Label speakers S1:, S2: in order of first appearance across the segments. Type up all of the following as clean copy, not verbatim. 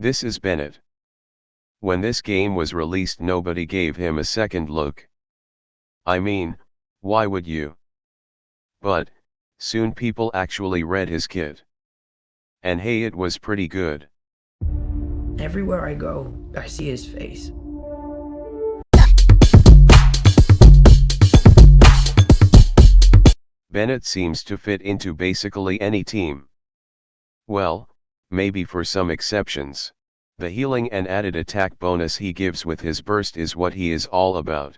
S1: This is Bennett. When this game was released, nobody gave him a second look. I mean, why would you? But, soon people actually read his kit. And hey, it was pretty good.
S2: Everywhere I go, I see his face.
S1: Bennett seems to fit into basically any team. Well, maybe for some exceptions. The healing and added attack bonus he gives with his burst is what he is all about.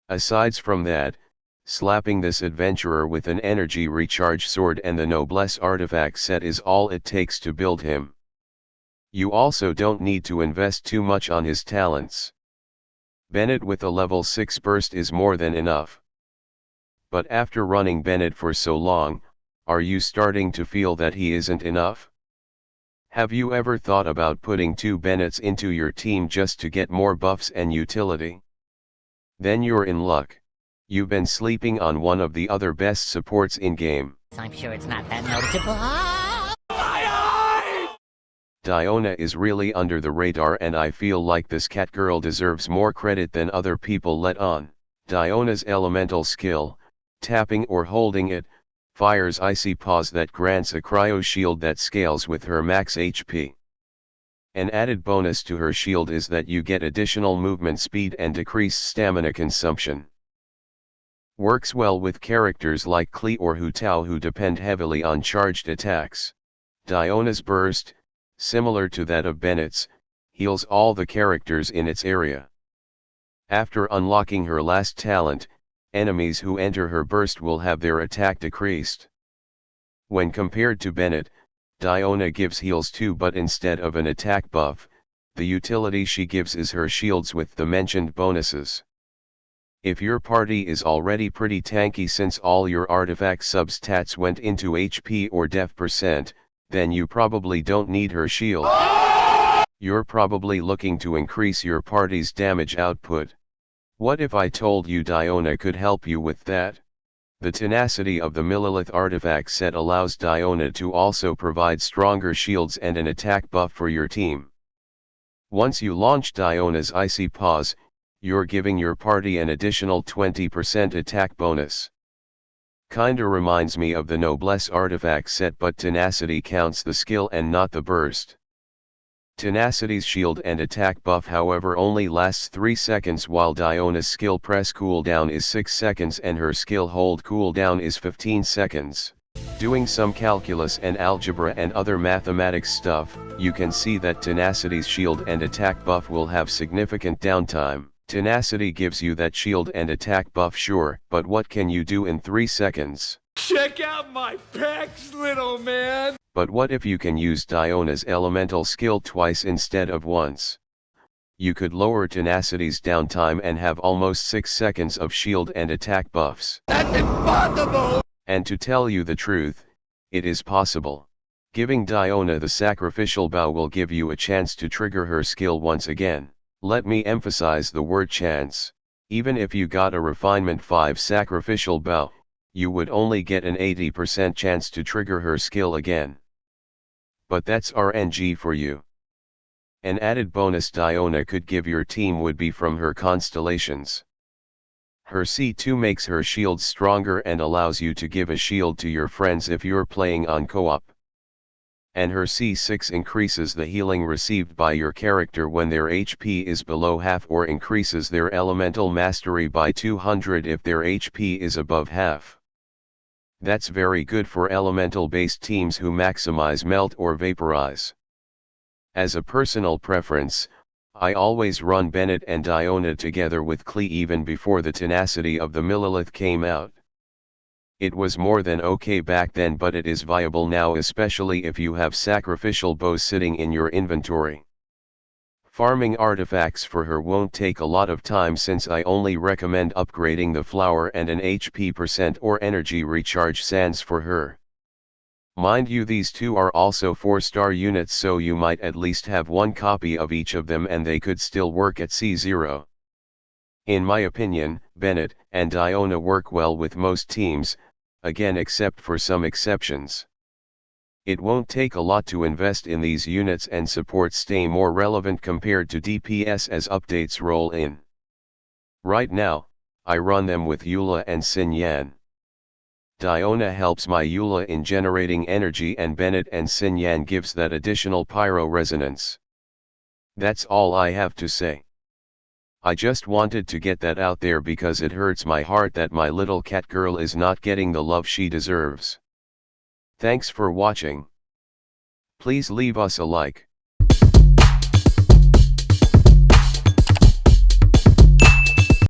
S1: Asides from that, slapping this adventurer with an energy recharge sword and the noblesse artifact set is all it takes to build him. You also don't need to invest too much on his talents. Bennett with a level 6 burst is more than enough. But after running Bennett for so long, are you starting to feel that he isn't enough? Have you ever thought about putting 2 Bennetts into your team just to get more buffs and utility? Then you're in luck. You've been sleeping on one of the other best supports in game.
S3: I'm sure it's not that noticeable.
S1: Diona is really under the radar, and I feel like this cat girl deserves more credit than other people let on. Diona's elemental skill, tapping or holding it, fires icy paws that grants a cryo shield that scales with her max HP. An added bonus to her shield is that you get additional movement speed and decreased stamina consumption. Works well with characters like Klee or Hu Tao who depend heavily on charged attacks. Diona's burst, similar to that of Bennett's, heals all the characters in its area. After unlocking her last talent, enemies who enter her burst will have their attack decreased. When compared to Bennett, Diona gives heals too, but instead of an attack buff, the utility she gives is her shields with the mentioned bonuses. If your party is already pretty tanky since all your artifact substats went into HP or def %, then you probably don't need her shield. You're probably looking to increase your party's damage output. What if I told you Diona could help you with that? The tenacity of the Millilith artifact set allows Diona to also provide stronger shields and an attack buff for your team. Once you launch Diona's icy paws, you're giving your party an additional 20% attack bonus. Kinda reminds me of the Noblesse artifact set, but Tenacity counts the skill and not the burst. Tenacity's shield and attack buff however only lasts 3 seconds, while Diona's skill press cooldown is 6 seconds and her skill hold cooldown is 15 seconds. Doing some calculus and algebra and other mathematics stuff, you can see that Tenacity's shield and attack buff will have significant downtime. Tenacity gives you that shield and attack buff, sure, but what can you do in 3 seconds?
S4: Check out my pecs, little man!
S1: But what if you can use Diona's elemental skill twice instead of once? You could lower Tenacity's downtime and have almost 6 seconds of shield and attack buffs.
S4: That's impossible!
S1: And to tell you the truth, it is possible. Giving Diona the sacrificial bow will give you a chance to trigger her skill once again. Let me emphasize the word chance. Even if you got a refinement 5 sacrificial bow, you would only get an 80% chance to trigger her skill again. But that's RNG for you. An added bonus Diona could give your team would be from her constellations. Her C2 makes her shield stronger and allows you to give a shield to your friends if you're playing on co-op. And her C6 increases the healing received by your character when their HP is below half, or increases their elemental mastery by 200 if their HP is above half. That's very good for elemental-based teams who maximize melt or vaporize. As a personal preference, I always run Bennett and Diona together with Klee even before the Tenacity of the Millilith came out. It was more than okay back then, but it is viable now, especially if you have sacrificial bows sitting in your inventory. Farming artifacts for her won't take a lot of time, since I only recommend upgrading the flower and an HP % or energy recharge sands for her. Mind you, these two are also 4-star units, so you might at least have one copy of each of them and they could still work at C0. In my opinion, Bennett and Diona work well with most teams, again except for some exceptions. It won't take a lot to invest in these units and supports stay more relevant compared to DPS as updates roll in. Right now, I run them with Eula and Xin Yan. Diona helps my Eula in generating energy and Bennett and Xin Yan gives that additional pyro resonance. That's all I have to say. I just wanted to get that out there because it hurts my heart that my little cat girl is not getting the love she deserves. Thanks for watching. Please leave us a like.